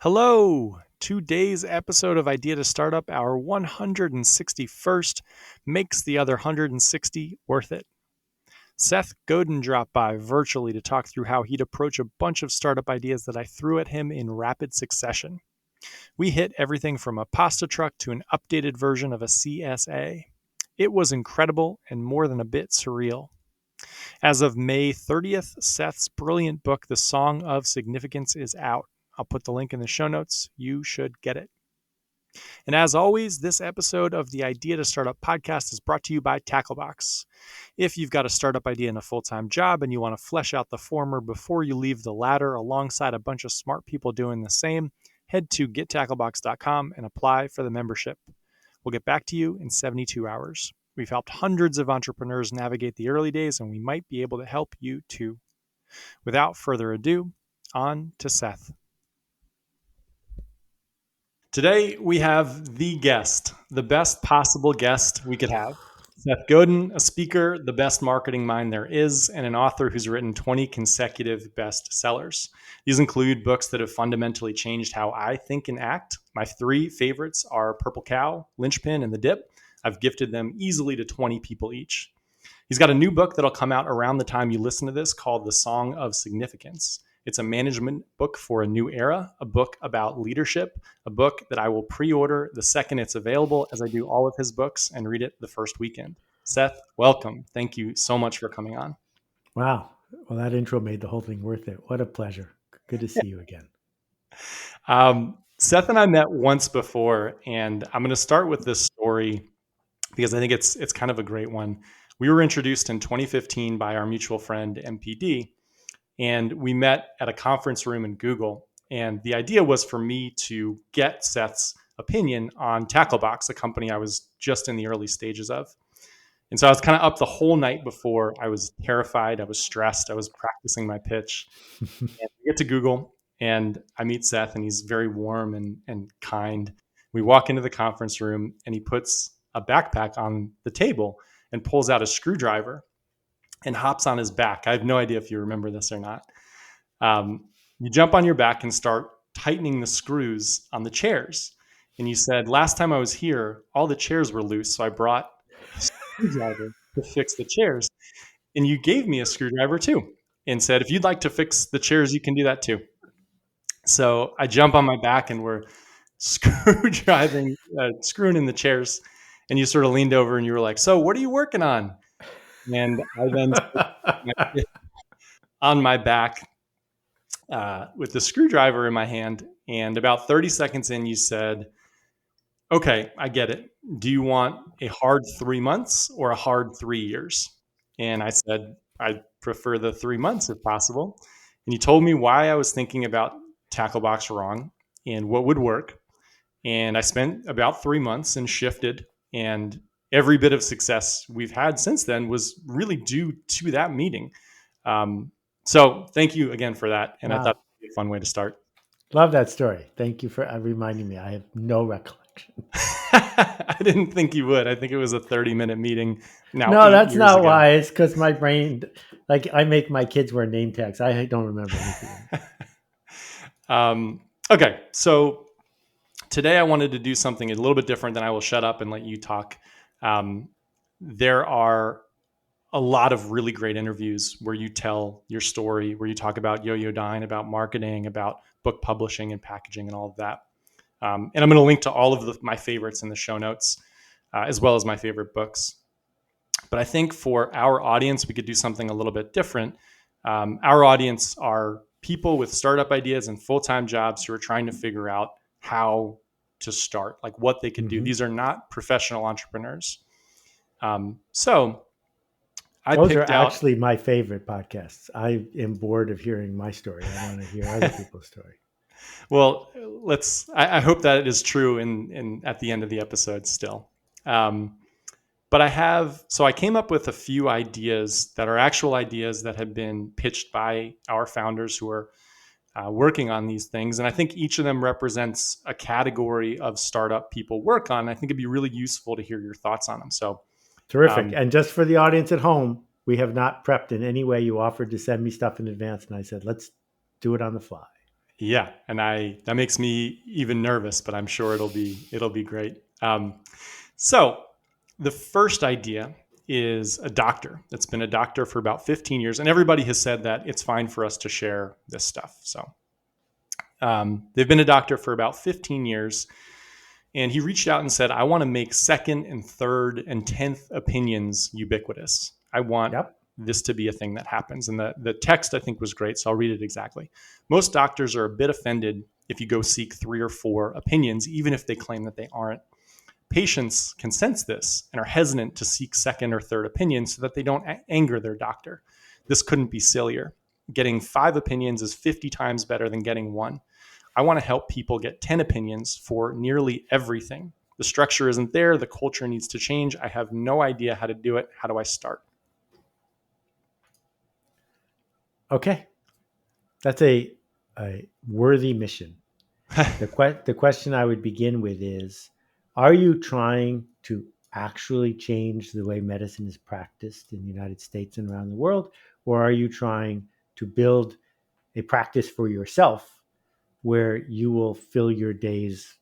Hello! Today's episode of Idea to Startup, our 161st, makes the other 160 worth it. Seth Godin dropped by virtually to talk through how he'd approach a bunch of startup ideas that I threw at him in rapid succession. We hit everything from a pasta truck to an updated version of a CSA. It was incredible and more than a bit surreal. As of May 30th, Seth's brilliant book, The Song of Significance, is out. I'll put the link in the show notes. You should get it. And as always, this episode of the Idea to Startup podcast is brought to you by Tacklebox. If you've got a startup idea and a full-time job and you want to flesh out the former before you leave the latter alongside a bunch of smart people doing the same, head to gettacklebox.com and apply for the membership. We'll get back to you in 72 hours. We've helped hundreds of entrepreneurs navigate the early days, and we might be able to help you too. Without further ado, on to Seth. Today, we have the guest, the best possible guest we could have. Seth Godin, a speaker, the best marketing mind there is, and an author who's written 20 consecutive bestsellers. These include books that have fundamentally changed how I think and act. My three favorites are Purple Cow, Linchpin, and The Dip. I've gifted them easily to 20 people each. He's got a new book that'll come out around the time you listen to this called The Song of Significance. It's a management book for a new era, a book about leadership, a book that I will pre-order the second it's available, as I do all of his books, and read it the first weekend. Seth, welcome. Thank you so much for coming on. Wow. Well, that intro made the whole thing worth it. What a pleasure. Good to see you again. Seth and I met once before, and I'm going to start with this story because I think it's kind of a great one. We were introduced in 2015 by our mutual friend, MPD, and we met at a conference room in Google. And the idea was for me to get Seth's opinion on Tacklebox, a company I was just in the early stages of. And so I was kind of up the whole night before. I was terrified. I was stressed. I was practicing my pitch. And we get to Google, and I meet Seth, and he's very warm and kind. We walk into the conference room, and he puts a backpack on the table and pulls out a screwdriver and hops on his back. I have no idea if you remember this or not. You jump on your back and start tightening the screws on the chairs. And you said, last time I was here, all the chairs were loose, so I brought a screwdriver to fix the chairs. And you gave me a screwdriver too and said, if you'd like to fix the chairs, you can do that too. So I jump on my back and we're screwing in the chairs. And you sort of leaned over and you were like, so what are you working on? And I then on my back with the screwdriver in my hand. And about 30 seconds in, you said, okay, I get it. Do you want a hard 3 months or a hard 3 years? And I said, I prefer the 3 months if possible. And you told me why I was thinking about Tacklebox wrong and what would work. And I spent about 3 months and shifted, and every bit of success we've had since then was really due to that meeting. So thank you again for that. And wow. I thought it would be a fun way to start. Love that story. Thank you for reminding me. I have no recollection. I didn't think you would. I think it was a 30-minute meeting. No, that's not ago. Why. It's because my brain, like I make my kids wear name tags. I don't remember anything. Okay. So today I wanted to do something a little bit different than I will shut up and let you talk. There are a lot of really great interviews where you tell your story, where you talk about Yo-Yo Dine, about marketing, about book publishing and packaging and all of that. And I'm going to link to all of my favorites in the show notes, as well as my favorite books. But I think for our audience, we could do something a little bit different. Our audience are people with startup ideas and full-time jobs who are trying to figure out how to start, like what they can do. These are not professional entrepreneurs. So I Those picked are out actually my favorite podcasts. I am bored of hearing my story. I want to hear other people's story. Well, I hope that it is true in at the end of the episode still. But I came up with a few ideas that are actual ideas that have been pitched by our founders who are working on these things. And I think each of them represents a category of startup people work on. I think it'd be really useful to hear your thoughts on them. So terrific. And just for the audience at home, we have not prepped in any way. You offered to send me stuff in advance, and I said, let's do it on the fly. Yeah, and that makes me even nervous, but I'm sure it'll be great. So the first idea is a doctor that's been a doctor for about 15 years, and everybody has said that it's fine for us to share this stuff. So they've been a doctor for about 15 years, and he reached out and said, I want to make second and third and 10th opinions ubiquitous. I want Yep. this to be a thing that happens. And the text I think was great, so I'll read it exactly. Most doctors are a bit offended if you go seek 3 or 4 opinions, even if they claim that they aren't. Patients can sense this and are hesitant to seek second or third opinions so that they don't anger their doctor. This couldn't be sillier. Getting 5 opinions is 50 times better than getting 1. I want to help people get 10 opinions for nearly everything. The structure isn't there. The culture needs to change. I have no idea how to do it. How do I start? Okay. That's a worthy mission. The question I would begin with is, are you trying to actually change the way medicine is practiced in the United States and around the world? Or are you trying to build a practice for yourself where you will fill your days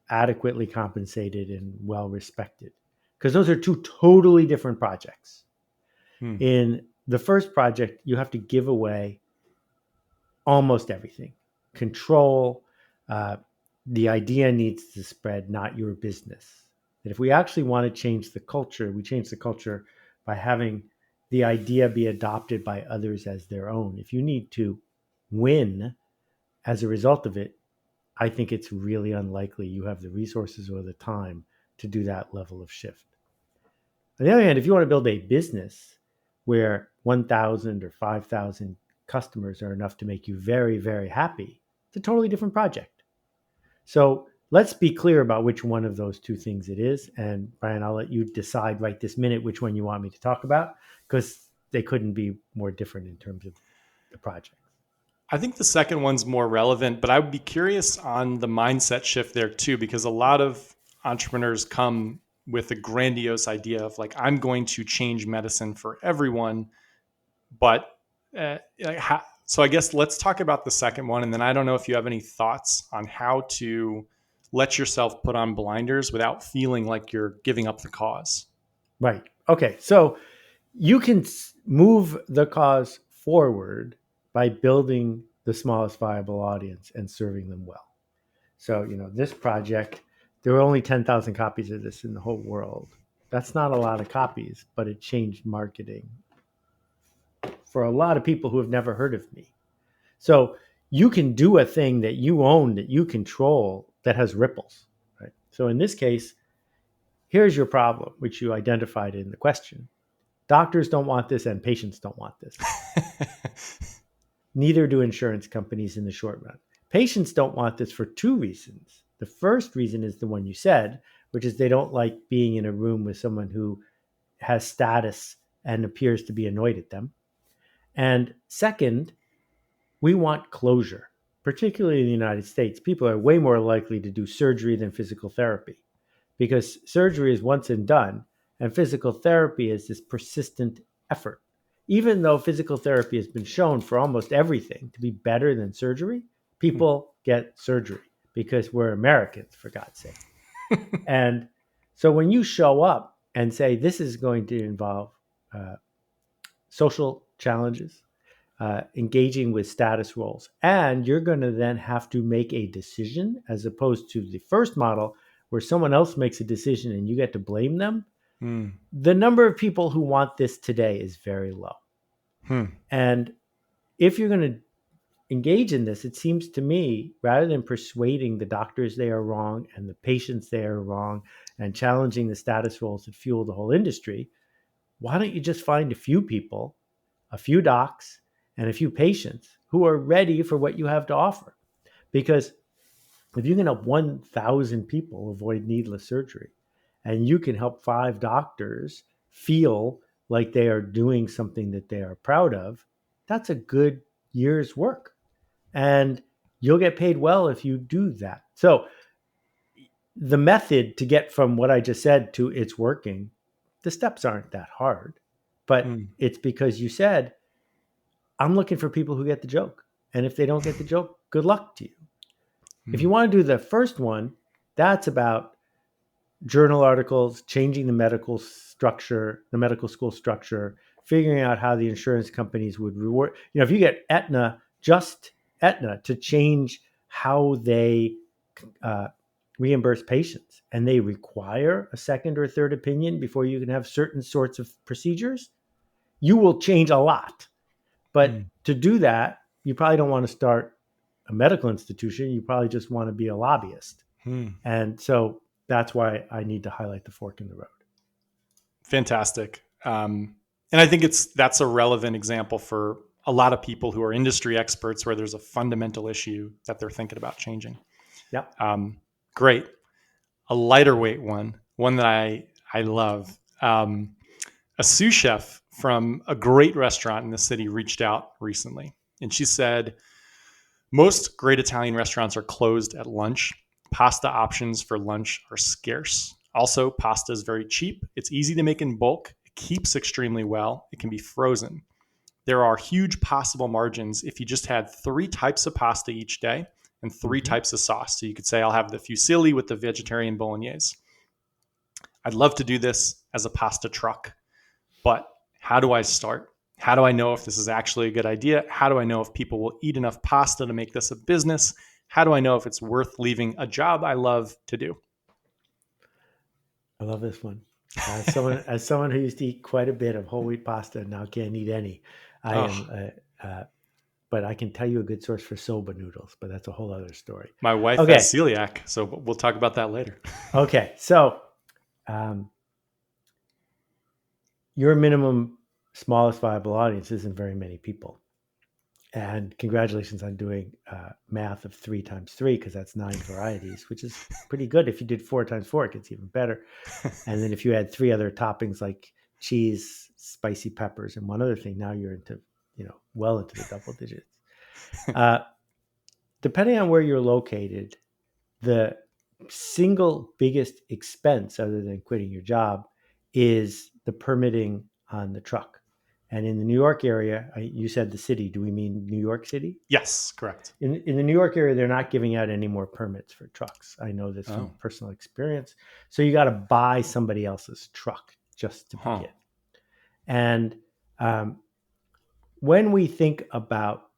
adequately compensated and well respected? Because those are two totally different projects. Hmm. In the first project, you have to give away almost everything. Control, the idea needs to spread, not your business. That if we actually want to change the culture, we change the culture by having the idea be adopted by others as their own. If you need to win as a result of it, I think it's really unlikely you have the resources or the time to do that level of shift. On the other hand, if you want to build a business where 1,000 or 5,000 customers are enough to make you very, very happy, it's a totally different project. So let's be clear about which one of those two things it is. And Brian, I'll let you decide right this minute which one you want me to talk about, because they couldn't be more different in terms of the project. I think the second one's more relevant, but I would be curious on the mindset shift there too, because a lot of entrepreneurs come with a grandiose idea of like, I'm going to change medicine for everyone. But so I guess let's talk about the second one. And then I don't know if you have any thoughts on how to let yourself put on blinders without feeling like you're giving up the cause. Right. Okay. So you can move the cause forward by building the smallest viable audience and serving them well. So, this project, there were only 10,000 copies of this in the whole world. That's not a lot of copies, but it changed marketing for a lot of people who have never heard of me. So you can do a thing that you own, that you control, that has ripples. Right? So in this case, here's your problem, which you identified in the question. Doctors don't want this and patients don't want this. Neither do insurance companies in the short run. Patients don't want this for 2 reasons. The first reason is the one you said, which is they don't like being in a room with someone who has status and appears to be annoyed at them. And second, we want closure. Particularly in the United States, people are way more likely to do surgery than physical therapy, because surgery is once and done, and physical therapy is this persistent effort. Even though physical therapy has been shown for almost everything to be better than surgery, people get surgery because we're Americans, for God's sake. And so when you show up and say, this is going to involve social challenges, engaging with status roles, and you're going to then have to make a decision, as opposed to the first model where someone else makes a decision and you get to blame them. The number of people who want this today is very low. And if you're going to engage in this, it seems to me, rather than persuading the doctors they are wrong and the patients they are wrong and challenging the status roles that fuel the whole industry, why don't you just find a few people, a few docs, and a few patients who are ready for what you have to offer? Because if you can help 1,000 people avoid needless surgery, and you can help 5 doctors feel like they are doing something that they are proud of, that's a good year's work. And you'll get paid well if you do that. So the method to get from what I just said to it's working, the steps aren't that hard, but it's because you said, I'm looking for people who get the joke. And if they don't get the joke, good luck to you. If Hmm. you want to do the first one, that's about journal articles, changing the medical structure, the medical school structure, figuring out how the insurance companies would reward. If you get Aetna, just Aetna, to change how they uh, reimburse patients, and they require a second or third opinion before you can have certain sorts of procedures, you will change a lot. Hmm. But to do that, you probably don't want to start a medical institution. You probably just want to be a lobbyist. Hmm. And so that's why I need to highlight the fork in the road. Fantastic. And I think that's a relevant example for a lot of people who are industry experts where there's a fundamental issue that they're thinking about changing. Yep. Great. A lighter weight one that I love. A sous chef from a great restaurant in the city reached out recently, and she said, most great Italian restaurants are closed at lunch. Pasta options for lunch are scarce. Also, pasta is very cheap. It's easy to make in bulk. It keeps extremely well. It can be frozen. There are huge possible margins if you just had 3 types of pasta each day and 3 types of sauce. So you could say, I'll have the fusilli with the vegetarian bolognese. I'd love to do this as a pasta truck, but how do I start? How do I know if this is actually a good idea? How do I know if people will eat enough pasta to make this a business? How do I know if it's worth leaving a job I love to do? I love this one. As someone who used to eat quite a bit of whole wheat pasta and now can't eat any, I Oh, am. But I can tell you a good source for soba noodles, but that's a whole other story. my wife has Okay. celiac, so we'll talk about that later. Okay. So, um, your minimum smallest viable audience isn't very many people. And congratulations on doing math of 3 times 3, because that's 9 varieties, which is pretty good. If you did 4 times 4, it gets even better. And then if you add 3 other toppings like cheese, spicy peppers, and one other thing, now you're into, well into the double digits. Uh, Depending on where you're located, the single biggest expense, other than quitting your job, is the permitting on the truck. And in the New York area, you said the city. Do we mean New York City? Yes, correct. In the New York area, they're not giving out any more permits for trucks. I know this from Oh, personal experience. So you got to buy somebody else's truck just to huh. begin. And um, when we think about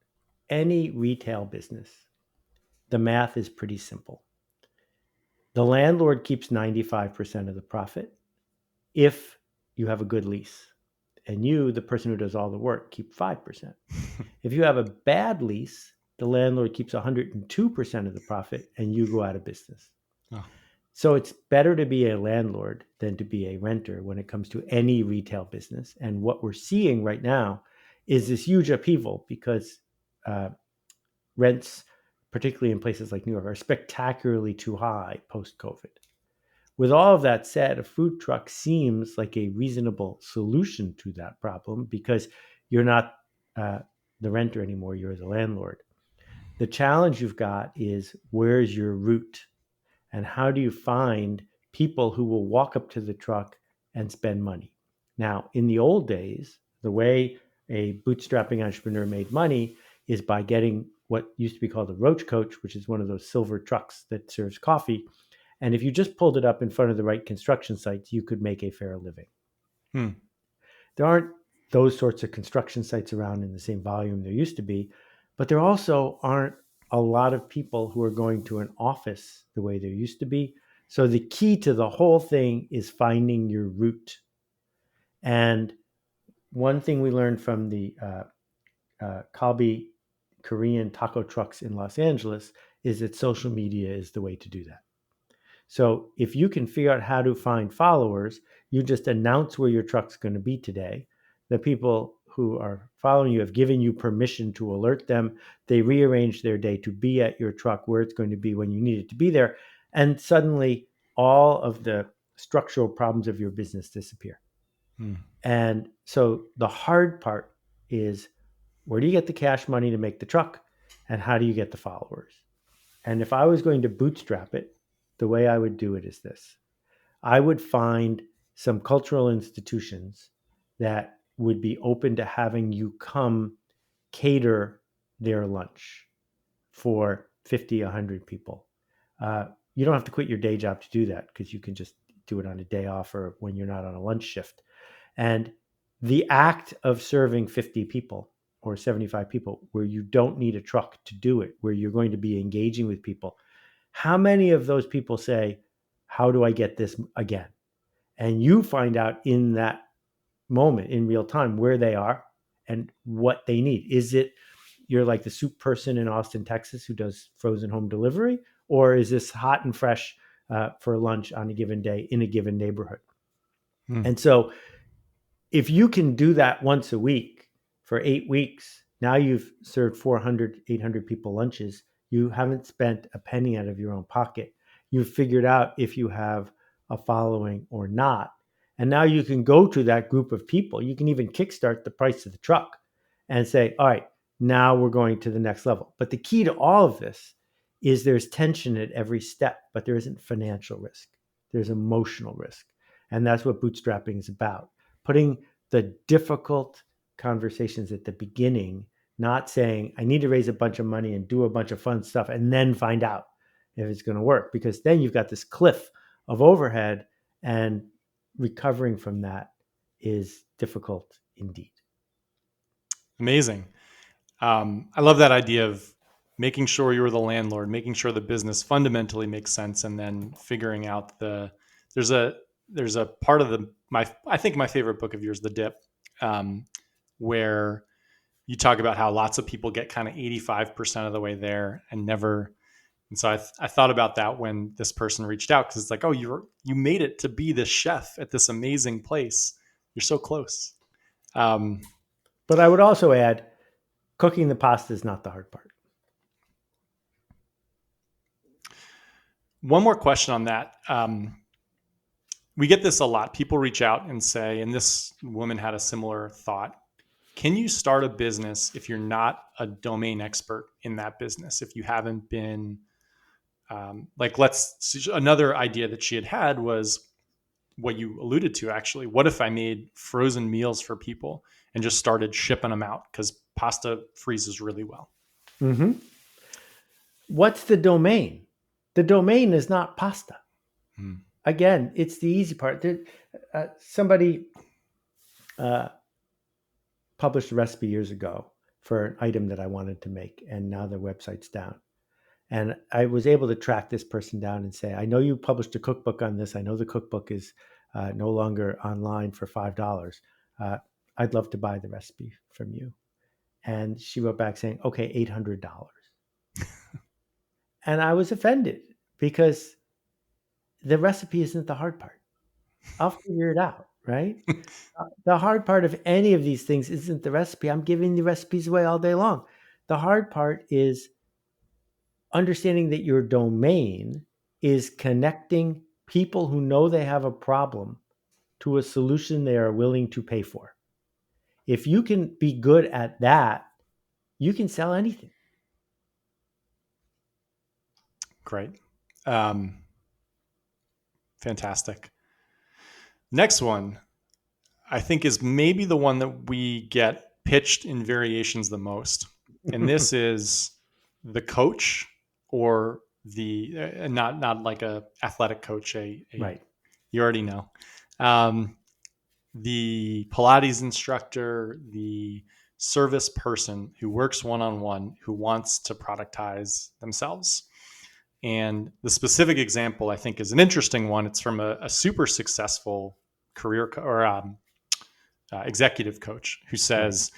any retail business, the math is pretty simple. The landlord keeps 95% of the profit if you have a good lease. And you, the person who does all the work, keep 5%. If you have a bad lease, the landlord keeps 102% of the profit and you go out of business. Oh, So it's better to be a landlord than to be a renter when it comes to any retail business. And what we're seeing right now is this huge upheaval because uh, rents, particularly in places like New York, are spectacularly too high post COVID. With all of that said, a food truck seems like a reasonable solution to that problem because you're not uh, the renter anymore, you're the landlord. The challenge you've got is where's your route and how do you find people who will walk up to the truck and spend money? Now, in the old days, the way a bootstrapping entrepreneur made money is by getting what used to be called a roach coach, which is one of those silver trucks that serves coffee. And if you just pulled it up in front of the right construction sites, you could make a fair living. hmm. There aren't those sorts of construction sites around in the same volume there used to be, but there also aren't a lot of people who are going to an office the way there used to be. So the key to the whole thing is finding your route. And one thing we learned from the Kalbi Korean taco trucks in Los Angeles is that social media is the way to do that. So if you can figure out how to find followers, you just announce where your truck's going to be today. The people who are following you have given you permission to alert them. They rearrange their day to be at your truck where it's going to be when you need it to be there. And suddenly all of the structural problems of your business disappear. Hmm. And so the hard part is, where do you get the cash money to make the truck? And how do you get the followers? And if I was going to bootstrap it, the way I would do it is this: I would find some cultural institutions that would be open to having you come cater their lunch. for 50, 100 people. You don't have to quit your day job to do that because you can just do it on a day off or when you're not on a lunch shift. And the act of serving 50 people or 75 people where you don't need a truck to do it, where you're going to be engaging with people, how many of those people say, how do I get this again? And you find out in that moment in real time where they are and what they need. Is it you're like the soup person in Austin, Texas, who does frozen home delivery? Or is this hot and fresh for lunch on a given day in a given neighborhood? Hmm. And so if you can do that once a week for 8 weeks, now you've served 400, 800 people lunches. You haven't spent a penny out of your own pocket. You've figured out if you have a following or not. And now you can go to that group of people. You can even kickstart the price of the truck and say, all right, now we're going to the next level. But the key to all of this is there's tension at every step, but there isn't financial risk. There's emotional risk. And that's what bootstrapping is about. Putting the difficult conversations at the beginning, not saying, I need to raise a bunch of money and do a bunch of fun stuff and then find out if it's going to work, because then you've got this cliff of overhead and recovering from that is difficult indeed. Amazing. I love that idea of making sure you're the landlord, making sure the business fundamentally makes sense, and then figuring out there's a part of I think my favorite book of yours, The Dip, where you talk about how lots of people get kind of 85% of the way there and never. And so I thought about that when this person reached out, because it's like, oh, you made it to be the chef at this amazing place. You're so close. But I would also add, cooking the pasta is not the hard part. One more question on that. We get this a lot. People reach out and say, and this woman had a similar thought. Can you start a business if you're not a domain expert in that business? If you haven't been, another idea that she had was what you alluded to, actually. What if I made frozen meals for people and just started shipping them out? Because pasta freezes really well. Mm-hmm. What's the domain? The domain is not pasta. Again, it's the easy part. Somebody published a recipe years ago for an item that I wanted to make, and now their website's down. And I was able to track this person down and say, I know you published a cookbook on this. I know the cookbook is no longer online for $5. I'd love to buy the recipe from you. And she wrote back saying, okay, $800. And I was offended because the recipe isn't the hard part. I'll figure it out, right? The hard part of any of these things isn't the recipe. I'm giving the recipes away all day long. The hard part is understanding that your domain is connecting people who know they have a problem to a solution they are willing to pay for. If you can be good at that, you can sell anything. Great. Fantastic. Next one, I think, is maybe the one that we get pitched in variations the most. And this is the coach, or the not like a athletic coach, Right. You already know, the Pilates instructor, the service person who works one-on-one, who wants to productize themselves. And the specific example, I think, is an interesting one. It's from a super successful executive coach who says,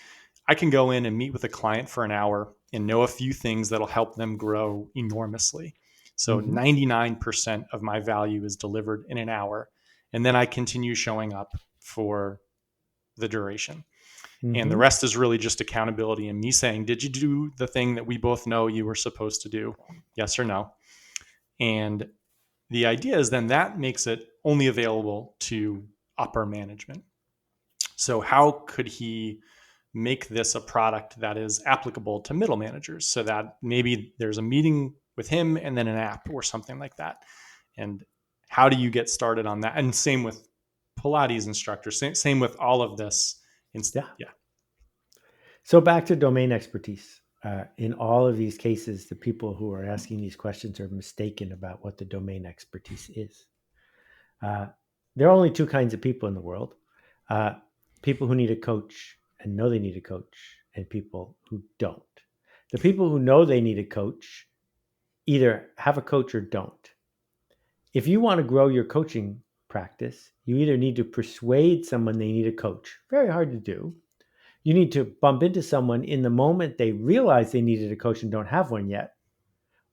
I can go in and meet with a client for an hour and know a few things that'll help them grow enormously. So 99% of my value is delivered in an hour. And then I continue showing up for the duration. And the rest is really just accountability and me saying, did you do the thing that we both know you were supposed to do? Yes or no? And the idea is then that makes it only available to upper management. So how could he make this a product that is applicable to middle managers, so that maybe there's a meeting with him and then an app or something like that? And how do you get started on that? And same with Pilates instructors, same with all of this. Yeah. So back to domain expertise. in all of these cases, the people who are asking these questions are mistaken about what the domain expertise is. There are only two kinds of people in the world: uh, people who need a coach and know they need a coach, and people who don't. The people who know they need a coach either have a coach or don't. If you want to grow your coaching practice, you either need to persuade someone they need a coach, very hard to do. You need to bump into someone in the moment they realize they needed a coach and don't have one yet,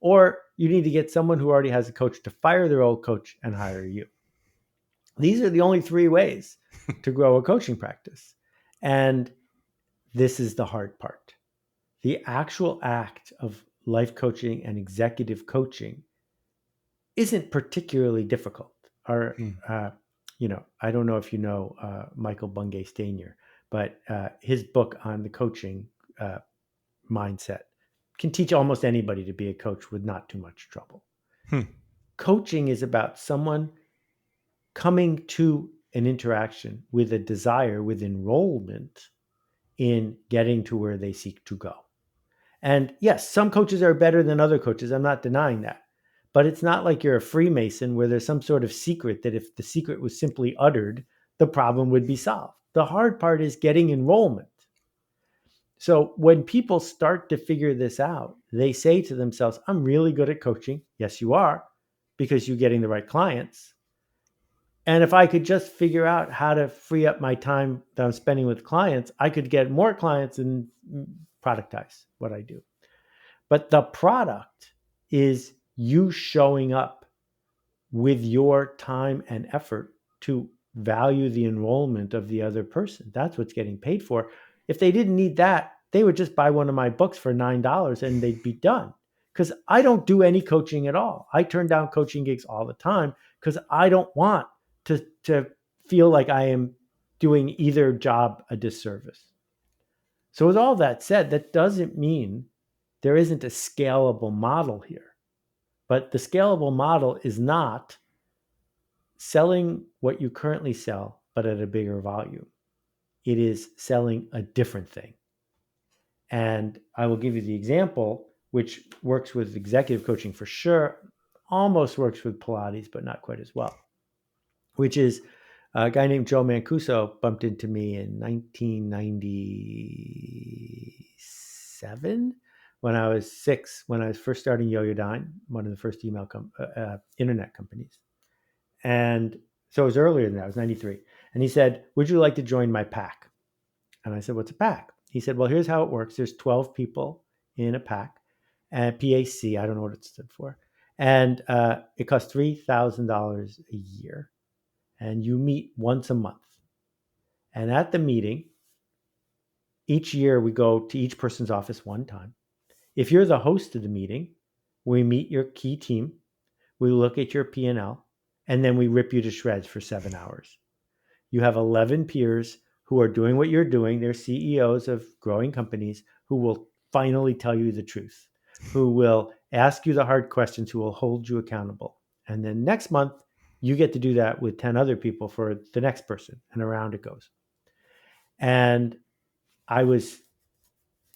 or you need to get someone who already has a coach to fire their old coach and hire you. These are the only three ways to grow a coaching practice. And this is the hard part. The actual act of life coaching and executive coaching isn't particularly difficult. Or, Hmm. I don't know if you know Michael Bungay Stanier, but his book on the coaching mindset can teach almost anybody to be a coach with not too much trouble. Hmm. Coaching is about someone coming to an interaction with a desire, with enrollment in getting to where they seek to go. And yes, some coaches are better than other coaches. I'm not denying that. But it's not like you're a Freemason where there's some sort of secret that if the secret was simply uttered, the problem would be solved. The hard part is getting enrollment. So when people start to figure this out, they say to themselves, I'm really good at coaching. Yes, you are, because you're getting the right clients. And if I could just figure out how to free up my time that I'm spending with clients, I could get more clients and productize what I do. But the product is you showing up with your time and effort to value the enrollment of the other person. That's what's getting paid for. If they didn't need that, they would just buy one of my books for $9 and they'd be done. Because I don't do any coaching at all. I turn down coaching gigs all the time because I don't want to feel like I am doing either job a disservice. So with all that said, that doesn't mean there isn't a scalable model here. But the scalable model is not selling what you currently sell, but at a bigger volume. It is selling a different thing. And I will give you the example, which works with executive coaching for sure, almost works with Pilates, but not quite as well, which is a guy named Joe Mancuso bumped into me in 1997 when I was 6, when I was first starting Yoyodyne, one of the first internet companies. And so it was earlier than that, it was 93. And he said, would you like to join my pack? And I said, what's a pack? He said, well, here's how it works. There's 12 people in a pack, and PAC, I don't know what it stood for. And it costs $3,000 a year. And you meet once a month. And at the meeting, each year we go to each person's office one time. If you're the host of the meeting, we meet your key team, we look at your P&L, and then we rip you to shreds for 7 hours. You have 11 peers who are doing what you're doing. They're CEOs of growing companies who will finally tell you the truth, who will ask you the hard questions, who will hold you accountable. And then next month, you get to do that with 10 other people for the next person, and around it goes. And I was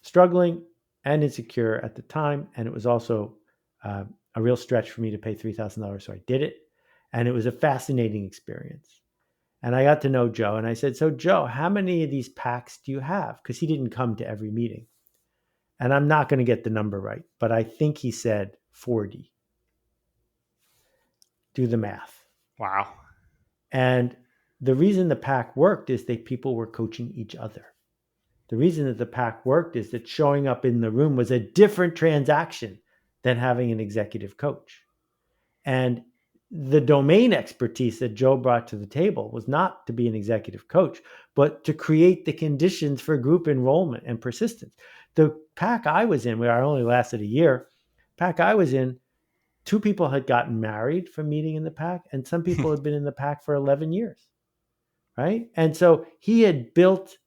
struggling and insecure at the time, and it was also a real stretch for me to pay $3,000, so I did it. And it was a fascinating experience. And I got to know Joe, and I said, so Joe, how many of these packs do you have? Because he didn't come to every meeting. And I'm not going to get the number right, but I think he said 40. Do the math. Wow. And the reason the pack worked is that people were coaching each other. The reason that the pack worked is that showing up in the room was a different transaction than having an executive coach. And the domain expertise that Joe brought to the table was not to be an executive coach, but to create the conditions for group enrollment and persistence. The pack I was in, where I only lasted a year, pack I was in, 2 people had gotten married from meeting in the pack, and some people had been in the pack for 11 years, right? And so he had built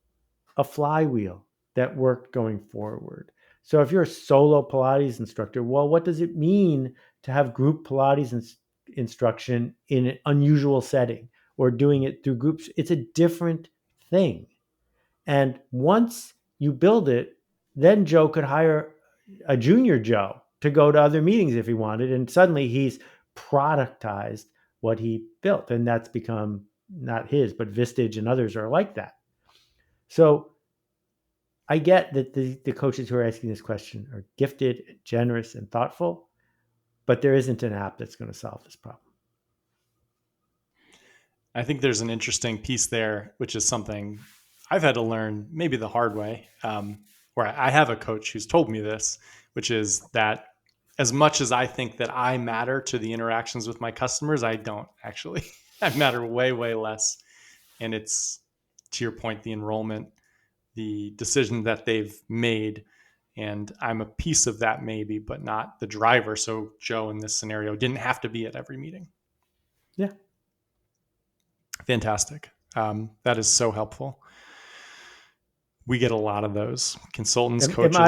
a flywheel that worked going forward. So if you're a solo Pilates instructor, well, what does it mean to have group Pilates instruction in an unusual setting or doing it through groups? It's a different thing. And once you build it, then Joe could hire a junior Joe to go to other meetings if he wanted. And suddenly he's productized what he built. And that's become not his, but Vistage and others are like that. So I get that the coaches who are asking this question are gifted, generous, and thoughtful, but there isn't an app that's going to solve this problem. I think there's an interesting piece there, which is something I've had to learn maybe the hard way, where I have a coach who's told me this, which is that as much as I think that I matter to the interactions with my customers, I don't actually. I matter way, way less. And it's, to your point, the enrollment, the decision that they've made. And I'm a piece of that maybe, but not the driver. So Joe in this scenario didn't have to be at every meeting. Yeah. Fantastic. That is so helpful. We get a lot of those consultants, coaches.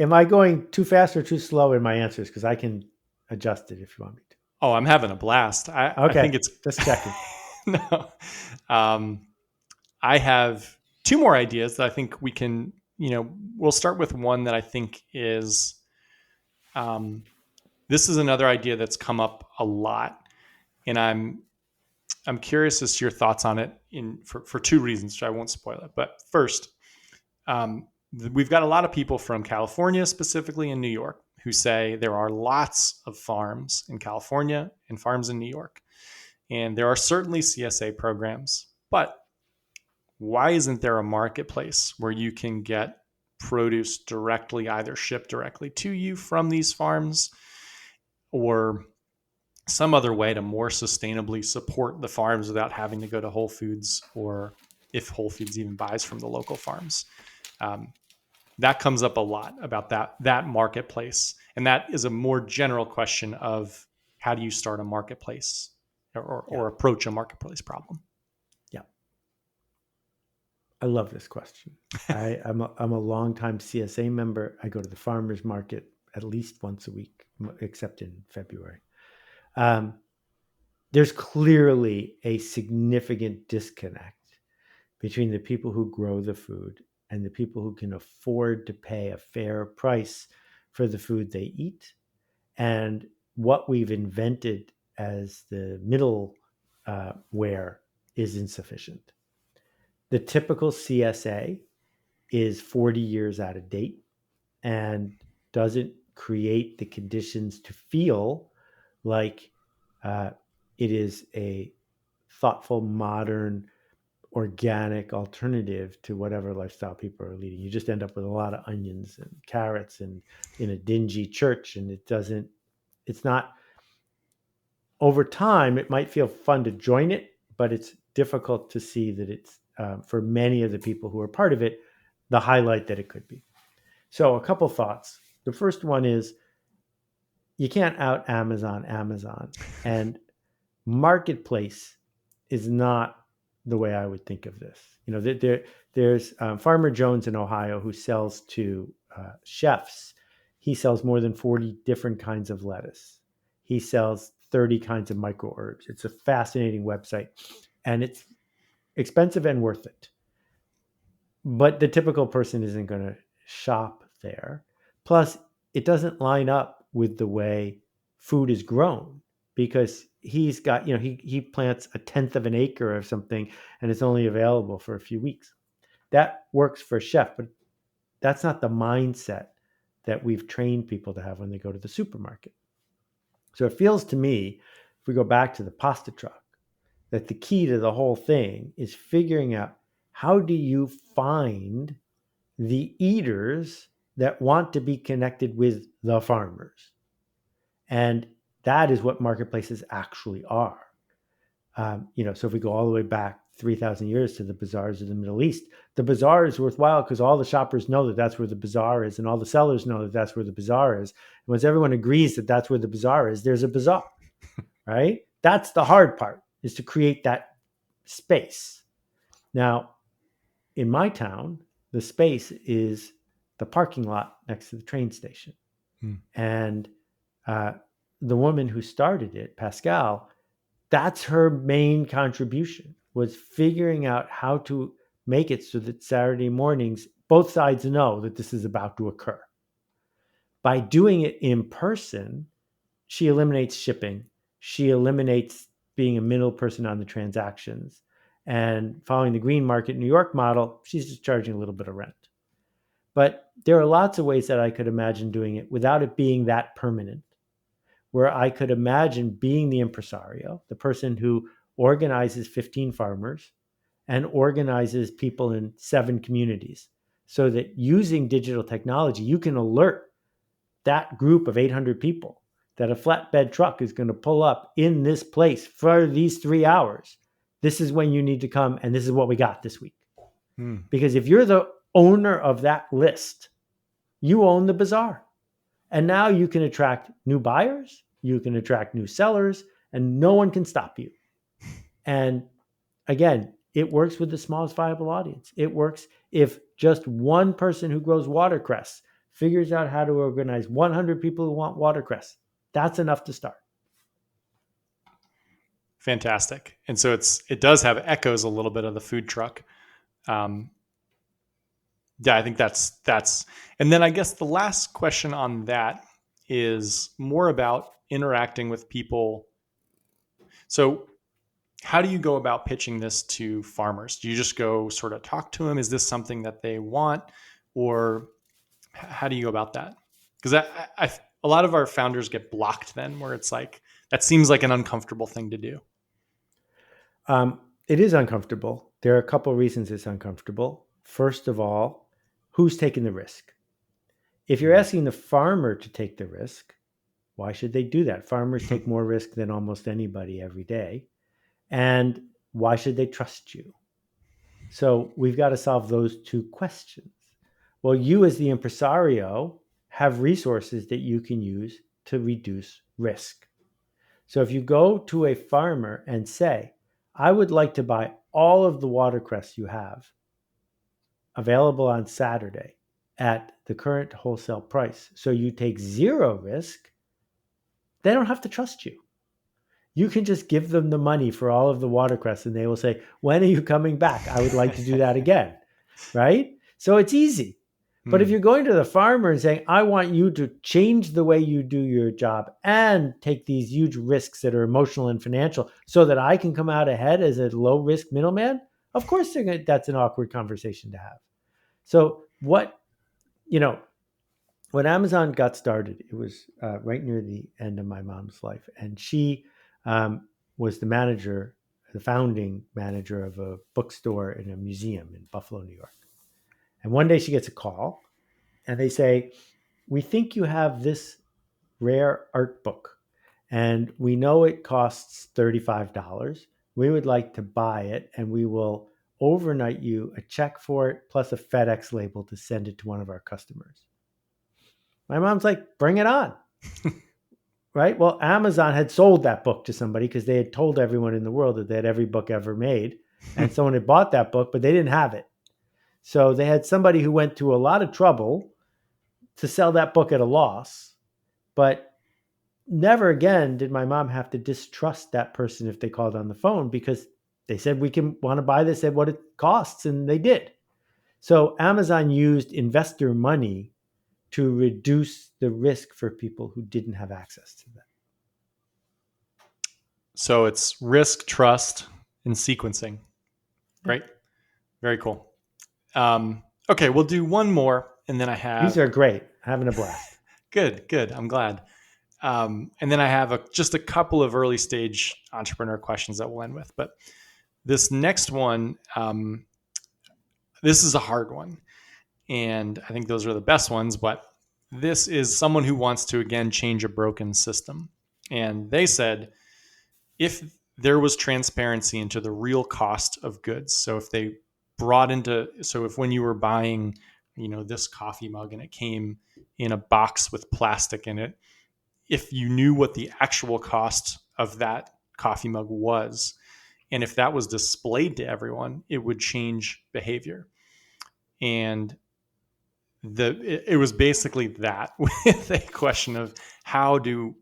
Am I going too fast or too slow in my answers? Because I can adjust it if you want me to. Oh, I'm having a blast. I think it's just checking. No, I have two more ideas that I think we can. We'll start with one that I think is. This is another idea that's come up a lot, and I'm curious as to your thoughts on it for two reasons, which I won't spoil it. But first, we've got a lot of people from California, specifically in New York, who say there are lots of farms in California and farms in New York. And there are certainly CSA programs, but why isn't there a marketplace where you can get produce directly, either shipped directly to you from these farms or some other way to more sustainably support the farms without having to go to Whole Foods, or if Whole Foods even buys from the local farms? That comes up a lot about that marketplace. And that is a more general question of how do you start a marketplace or approach a marketplace problem? Yeah. I love this question. I'm a longtime CSA member. I go to the farmers market at least once a week, except in February. There's clearly a significant disconnect between the people who grow the food and the people who can afford to pay a fair price for the food they eat, and what we've invented as the middle ware is insufficient. The typical CSA is 40 years out of date and doesn't create the conditions to feel like it is a thoughtful, modern, organic alternative to whatever lifestyle people are leading. You just end up with a lot of onions and carrots and in a dingy church, and it's not, over time, it might feel fun to join it, but it's difficult to see that it's, for many of the people who are part of it, the highlight that it could be. So a couple thoughts. The first one is you can't out Amazon, and marketplace is not the way I would think of this. There's Farmer Jones in Ohio who sells to chefs. He sells more than 40 different kinds of lettuce. He sells 30 kinds of microherbs. It's a fascinating website, and it's expensive and worth it. But the typical person isn't going to shop there. Plus, it doesn't line up with the way food is grown, because he's got, he plants a tenth of an acre of something and it's only available for a few weeks. That works for a chef, but that's not the mindset that we've trained people to have when they go to the supermarket. So it feels to me, if we go back to the pasta truck, that the key to the whole thing is figuring out, how do you find the eaters that want to be connected with the farmers? And that is what marketplaces actually are. So if we go all the way back 3,000 years to the bazaars of the Middle East, the bazaar is worthwhile because all the shoppers know that that's where the bazaar is, and all the sellers know that that's where the bazaar is. And once everyone agrees that that's where the bazaar is, there's a bazaar, right? That's the hard part, is to create that space. Now, in my town, the space is the parking lot next to the train station. And the woman who started it, Pascal, that's her main contribution, was figuring out how to make it so that Saturday mornings, both sides know that this is about to occur. By doing it in person, she eliminates shipping. She eliminates being a middle person on the transactions. And following the green market New York model, she's just charging a little bit of rent. But there are lots of ways that I could imagine doing it without it being that permanent, where I could imagine being the impresario, the person who organizes 15 farmers and organizes people in 7 communities, so that using digital technology, you can alert that group of 800 people that a flatbed truck is going to pull up in this place for these 3 hours. This is when you need to come, and this is what we got this week. Because if you're the owner of that list, you own the bazaar. And now you can attract new buyers, you can attract new sellers, and no one can stop you. And again, it works with the smallest viable audience. It works if just one person who grows watercress figures out how to organize 100 people who want watercress. That's enough to start. Fantastic. And so it does have echoes a little bit of the food truck. Yeah, I think that's, and then I guess the last question on that is more about interacting with people. So how do you go about pitching this to farmers? Do you just go sort of talk to them? Is this something that they want, or how do you go about that? Because a lot of our founders get blocked then, where it's like, that seems like an uncomfortable thing to do. It is uncomfortable. There are a couple of reasons it's uncomfortable. First of all, who's taking the risk? If you're asking the farmer to take the risk, why should they do that? Farmers take more risk than almost anybody every day. And why should they trust you? So we've got to solve those 2 questions. Well, you as the impresario have resources that you can use to reduce risk. So if you go to a farmer and say, I would like to buy all of the watercress you have available on Saturday at the current wholesale price, so you take 0 risk, they don't have to trust you. You can just give them the money for all of the watercress and they will say, when are you coming back? I would like to do that again, right? So it's easy. But if you're going to the farmer and saying, I want you to change the way you do your job and take these huge risks that are emotional and financial so that I can come out ahead as a low risk middleman, of course that's an awkward conversation to have. So when Amazon got started, it was right near the end of my mom's life. And she was the founding manager of a bookstore in a museum in Buffalo, New York. And one day she gets a call and they say, we think you have this rare art book and we know it costs $35. We would like to buy it and we will overnight you a check for it plus a FedEx label to send it to one of our customers. My mom's like, bring it on. Right? Well, Amazon had sold that book to somebody because they had told everyone in the world that they had every book ever made. And someone had bought that book, but they didn't have it. So they had somebody who went to a lot of trouble to sell that book at a loss. But never again did my mom have to distrust that person if they called on the phone, because they said, we want to buy this at what it costs. And they did. So Amazon used investor money to reduce the risk for people who didn't have access to that. So it's risk, trust, and sequencing. Great. Very cool. Okay, we'll do one more, and then I have... These are great. Having a blast. Good. I'm glad. And then I have just a couple of early stage entrepreneur questions that we'll end with. But this next one, this is a hard one. And I think those are the best ones. But this is someone who wants to, again, change a broken system. And they said, if there was transparency into the real cost of goods, so if they if when you were buying, this coffee mug and it came in a box with plastic in it, if you knew what the actual cost of that coffee mug was, and if that was displayed to everyone, it would change behavior. And it was basically that, with a question of how do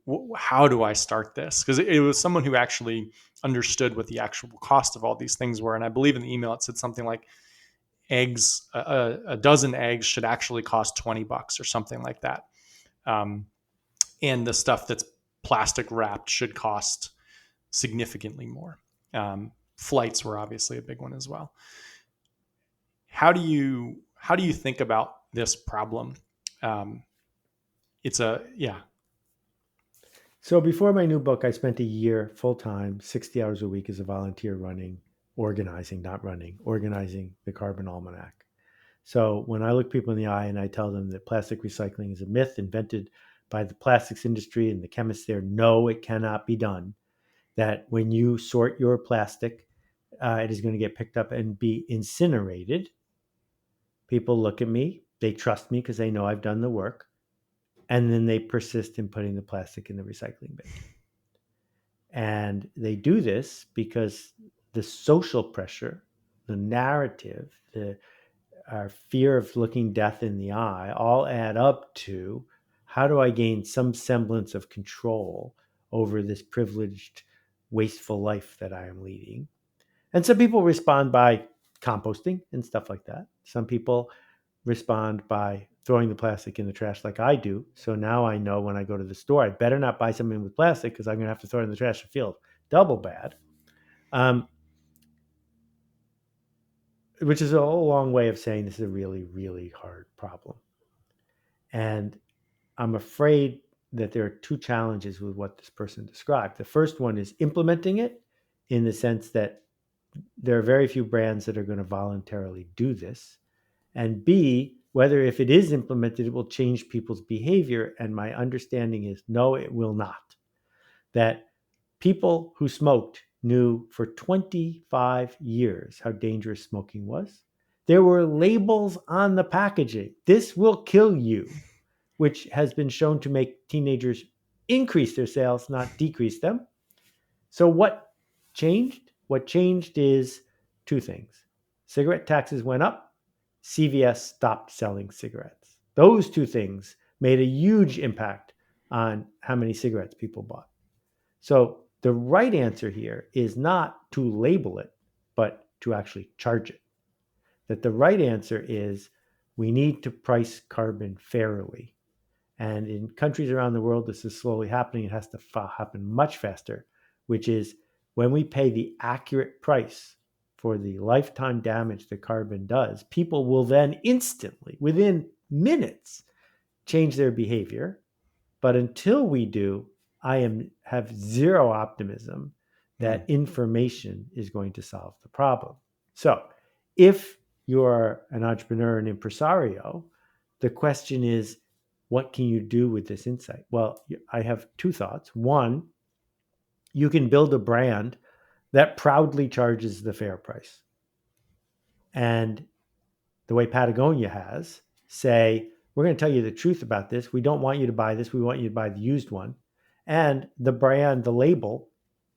I start this? Because it was someone who actually understood what the actual cost of all these things were. And I believe in the email, it said something like eggs, a dozen eggs should actually cost $20 or something like that. and the stuff that's plastic wrapped should cost significantly more. Flights were obviously a big one as well. How do you think about this problem? Um, it's a yeah. So before my new book, I spent a year full time, 60 hours a week as a volunteer organizing the Carbon Almanac. So when I look people in the eye and I tell them that plastic recycling is a myth invented by the plastics industry and the chemists there know it cannot be done, that when you sort your plastic, it is going to get picked up and be incinerated. People look at me, they trust me because they know I've done the work, and then they persist in putting the plastic in the recycling bin. And they do this because the social pressure, the narrative, our fear of looking death in the eye all add up to how do I gain some semblance of control over this privileged, wasteful life that I am leading. And some people respond by composting and stuff like that. Some people respond by throwing the plastic in the trash like I do. So now I know when I go to the store, I better not buy something with plastic because I'm going to have to throw it in the trash and feel double bad. Which is a whole long way of saying this is a really, really hard problem. And I'm afraid that there are two challenges with what this person described. The first one is implementing it in the sense that there are very few brands that are going to voluntarily do this. And B, whether if it is implemented, it will change people's behavior. And my understanding is no, it will not. That people who smoked knew for 25 years how dangerous smoking was. There were labels on the packaging. This will kill you, which has been shown to make teenagers increase their sales, not decrease them. So what changed? What changed is two things. Cigarette taxes went up. CVS stopped selling cigarettes. Those two things made a huge impact on how many cigarettes people bought. So the right answer here is not to label it, but to actually charge it. That the right answer is we need to price carbon fairly. And in countries around the world, this is slowly happening. It has to happen much faster, which is when we pay the accurate price for the lifetime damage that carbon does, people will then instantly, within minutes, change their behavior. But until we do, have zero optimism that information is going to solve the problem. So if you're an entrepreneur and impresario, the question is, what can you do with this insight? Well, I have two thoughts. One, you can build a brand that proudly charges the fair price. And the way Patagonia has, say, we're going to tell you the truth about this. We don't want you to buy this. We want you to buy the used one. And the brand, the label,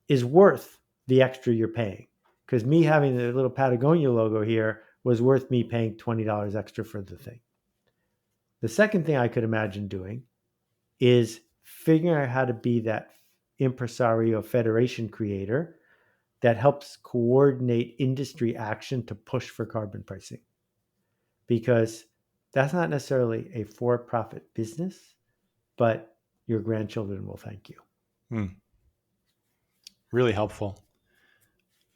is worth the extra you're paying. Because me having the little Patagonia logo here was worth me paying $20 extra for the thing. The second thing I could imagine doing is figuring out how to be that impresario federation creator that helps coordinate industry action to push for carbon pricing. Because that's not necessarily a for-profit business, but your grandchildren will thank you. Really helpful.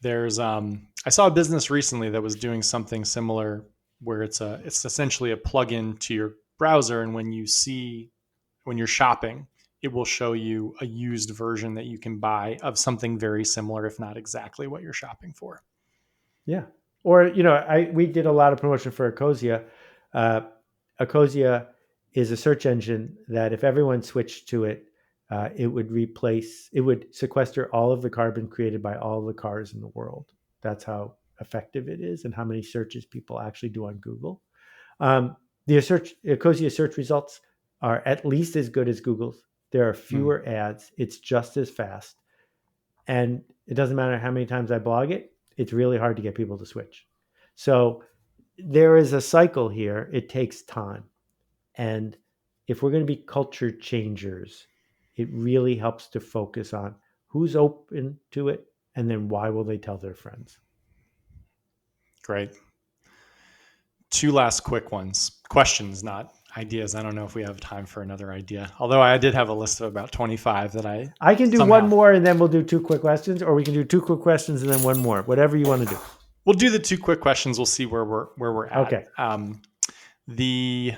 There's I saw a business recently that was doing something similar where it's essentially a plugin to your browser, and when you're shopping, it will show you a used version that you can buy of something very similar, if not exactly what you're shopping for. Yeah. Or, we did a lot of promotion for Ecosia. Ecosia is a search engine that if everyone switched to it, it would sequester all of the carbon created by all the cars in the world. That's how effective it is and how many searches people actually do on Google. The Ecosia search results are at least as good as Google's. There are fewer ads. It's just as fast. And it doesn't matter how many times I blog it, it's really hard to get people to switch. So there is a cycle here. It takes time. And if we're going to be culture changers, it really helps to focus on who's open to it and then why will they tell their friends. Great. Two last quick ones. Questions, not ideas. I don't know if we have time for another idea. Although I did have a list of about 25 that I I can do one somehow. more and then we'll do 2 quick questions, or we can do 2 quick questions and then one more. Whatever you want to do. We'll do the 2 quick questions. We'll see where we're at. Okay. The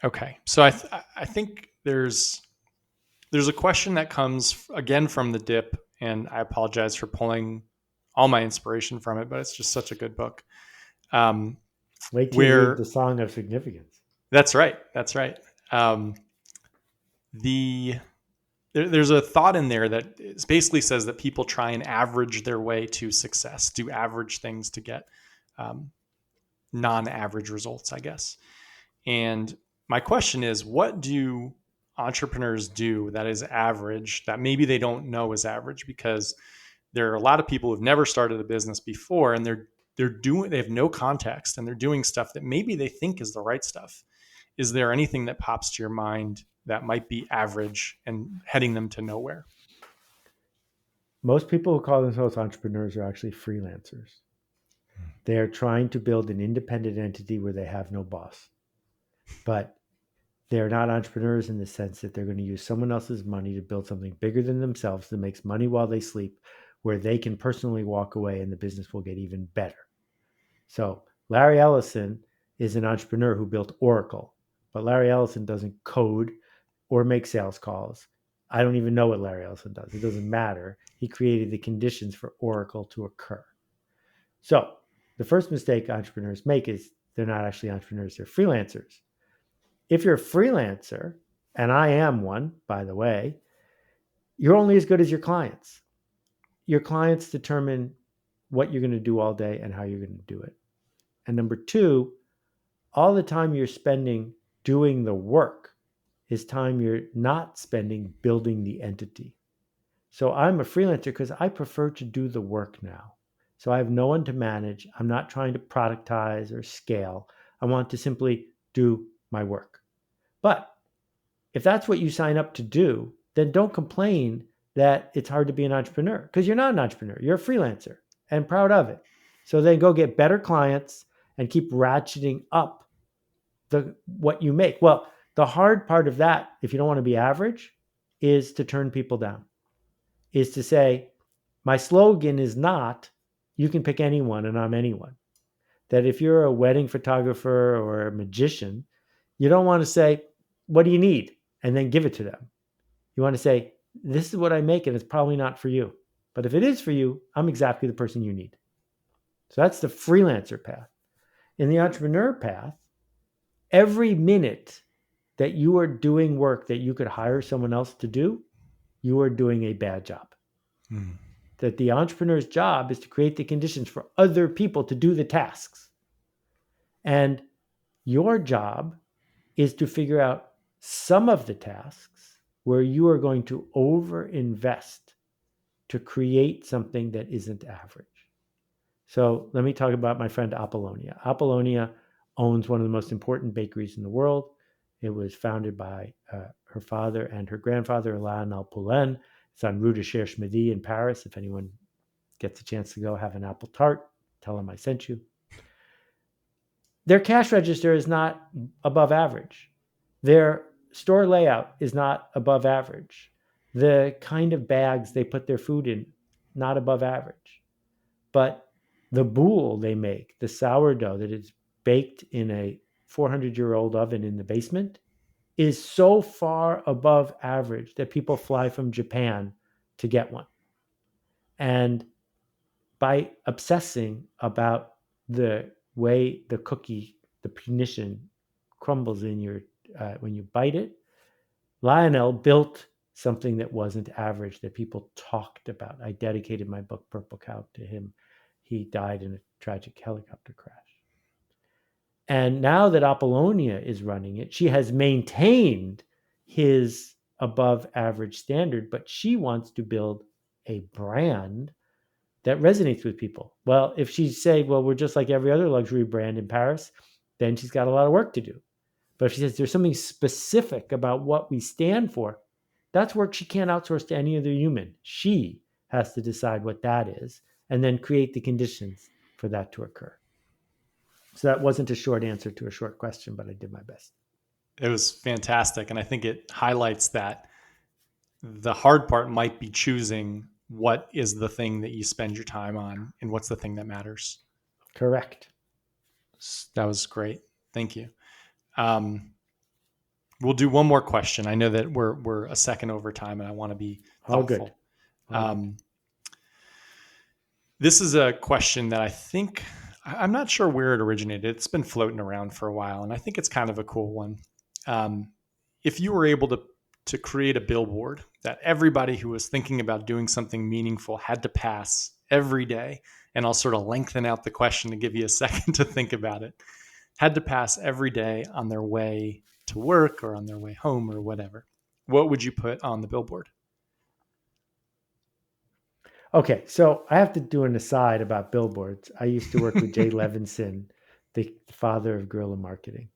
Okay. So I think there's a question that comes again from the dip, and I apologize for pulling all my inspiration from it, but it's just such a good book. Um, Wait till you read where the Song of Significance. That's right. That's right. Um, the there's a thought in there that basically says that people try and average their way to success, do average things to get um, non-average results, I guess. And my question is, what do entrepreneurs do that is average that maybe they don't know is average? Because there are a lot of people who've never started a business before, and they have no context, and they're doing stuff that maybe they think is the right stuff. Is there anything that pops to your mind that might be average and heading them to nowhere? Most people who call themselves entrepreneurs are actually freelancers. They are trying to build an independent entity where they have no boss. But they're not entrepreneurs in the sense that they're going to use someone else's money to build something bigger than themselves that makes money while they sleep, where they can personally walk away and the business will get even better. So Larry Ellison is an entrepreneur who built Oracle, but Larry Ellison doesn't code or make sales calls. I don't even know what Larry Ellison does. It doesn't matter. He created the conditions for Oracle to occur. So the first mistake entrepreneurs make is they're not actually entrepreneurs, they're freelancers. If you're a freelancer, and I am one, by the way, you're only as good as your clients. Your clients determine what you're going to do all day and how you're going to do it. And number two, all the time you're spending doing the work is time you're not spending building the entity. So I'm a freelancer because I prefer to do the work now. So I have no one to manage. I'm not trying to productize or scale. I want to simply do my work. But if that's what you sign up to do, then don't complain that it's hard to be an entrepreneur, because you're not an entrepreneur. You're a freelancer and proud of it. So then go get better clients and keep ratcheting up what you make. Well, the hard part of that, if you don't want to be average, is to turn people down, is to say, my slogan is not, you can pick anyone and I'm anyone. That if you're a wedding photographer or a magician, you don't want to say, what do you need? And then give it to them. You want to say, this is what I make and it's probably not for you. But if it is for you, I'm exactly the person you need. So that's the freelancer path. In the entrepreneur path, every minute that you are doing work that you could hire someone else to do, you are doing a bad job. That the entrepreneur's job is to create the conditions for other people to do the tasks. And your job is to figure out some of the tasks where you are going to overinvest to create something that isn't average. So let me talk about my friend Apollonia. Apollonia owns one of the most important bakeries in the world. It was founded by her father and her grandfather, Alain Alpoulain. It's on Rue de Cherche Midi in Paris. If anyone gets a chance to go have an apple tart, tell them I sent you. Their cash register is not above average. Their store layout is not above average. The kind of bags they put their food in, not above average. But the boule they make, the sourdough that is baked in a 400-year-old oven in the basement, is so far above average that people fly from Japan to get one. And by obsessing about the way the cookie, the punition, crumbles in your when you bite it, Lionel built something that wasn't average that people talked about. I dedicated my book Purple Cow to him. He died in a tragic helicopter crash. And now that Apollonia is running it, she has maintained his above average standard, but she wants to build a brand that resonates with people. Well, if she say, well, we're just like every other luxury brand in Paris, then she's got a lot of work to do. But if she says there's something specific about what we stand for, that's work she can't outsource to any other human. She has to decide what that is and then create the conditions for that to occur. So that wasn't a short answer to a short question, but I did my best. It was fantastic. And I think it highlights that the hard part might be choosing what is the thing that you spend your time on and what's the thing that matters. Correct. That was great. Thank you. Um, we'll do one more question. I know that we're a second over time, and I want to be All good. thoughtful. All good. This is a question that I think I'm not sure where it originated. It's been floating around for a while, and I think it's kind of a cool one. If you were able to create a billboard that everybody who was thinking about doing something meaningful had to pass every day, and I'll sort of lengthen out the question to give you a second to think about it, had to pass every day on their way to work or on their way home or whatever, what would you put on the billboard? Okay, so I have to do an aside about billboards. I used to work with Jay Levinson, the father of guerrilla marketing,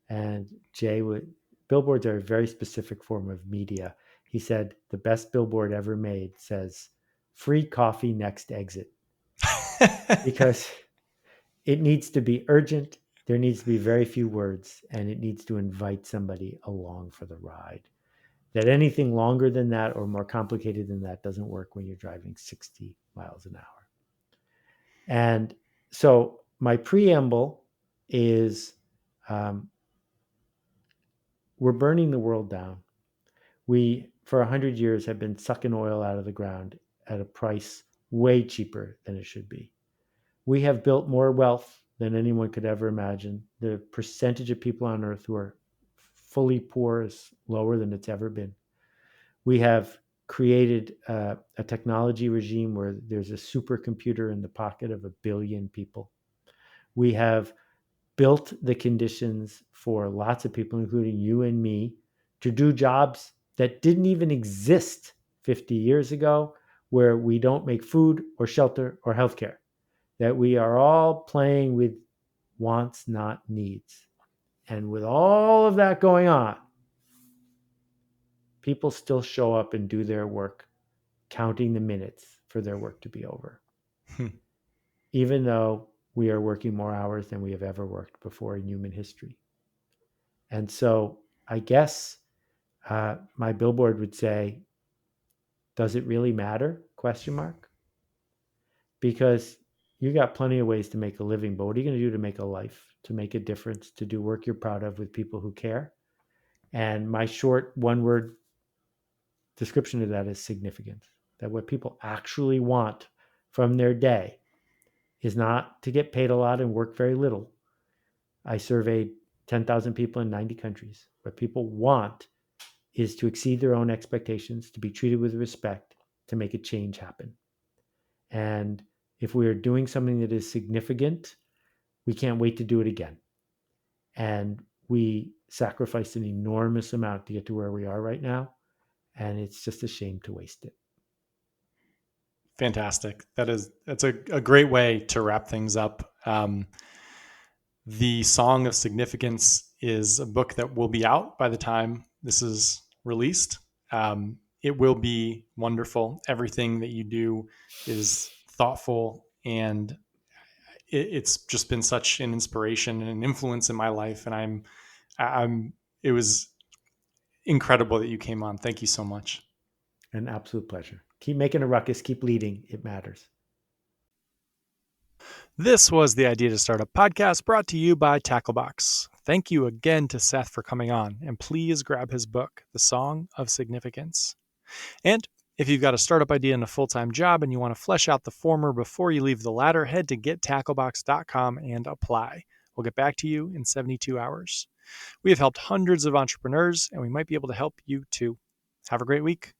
and Jay would billboards are a very specific form of media. He said the best billboard ever made says "free coffee next exit" because it needs to be urgent. There needs to be very few words, and it needs to invite somebody along for the ride. That anything longer than that or more complicated than that doesn't work when you're driving 60 miles an hour. And so my preamble is we're burning the world down. We, for 100 years, have been sucking oil out of the ground at a price way cheaper than it should be. We have built more wealth than anyone could ever imagine. The percentage of people on earth who are fully poor is lower than it's ever been. We have created a technology regime where there's a supercomputer in the pocket of 1 billion people. We have built the conditions for lots of people, including you and me, to do jobs that didn't even exist 50 years ago, where we don't make food or shelter or healthcare, that we are all playing with wants, not needs. And with all of that going on, people still show up and do their work, counting the minutes for their work to be over, even though we are working more hours than we have ever worked before in human history. And so I guess my billboard would say, does it really matter? Question mark. Because you got plenty of ways to make a living, but what are you going to do to make a life, to make a difference, to do work you're proud of with people who care? And my short one-word description of that is significance. That what people actually want from their day is not to get paid a lot and work very little. I surveyed 10,000 people in 90 countries. What people want is to exceed their own expectations, to be treated with respect, to make a change happen. And if we are doing something that is significant, we can't wait to do it again. And we sacrificed an enormous amount to get to where we are right now. And it's just a shame to waste it. Fantastic. That's a great way to wrap things up. The Song of Significance is a book that will be out by the time this is released. It will be wonderful. Everything that you do is thoughtful, and it's just been such an inspiration and an influence in my life. And it was incredible that you came on. Thank you so much. An absolute pleasure. Keep making a ruckus, keep leading. It matters. This was the Idea to Start a Podcast, brought to you by Tacklebox. Thank you again to Seth for coming on, and please grab his book, The Song of Significance. And if you've got a startup idea and a full-time job and you want to flesh out the former before you leave the latter, head to gettacklebox.com and apply. We'll get back to you in 72 hours. We have helped hundreds of entrepreneurs, and we might be able to help you too. Have a great week.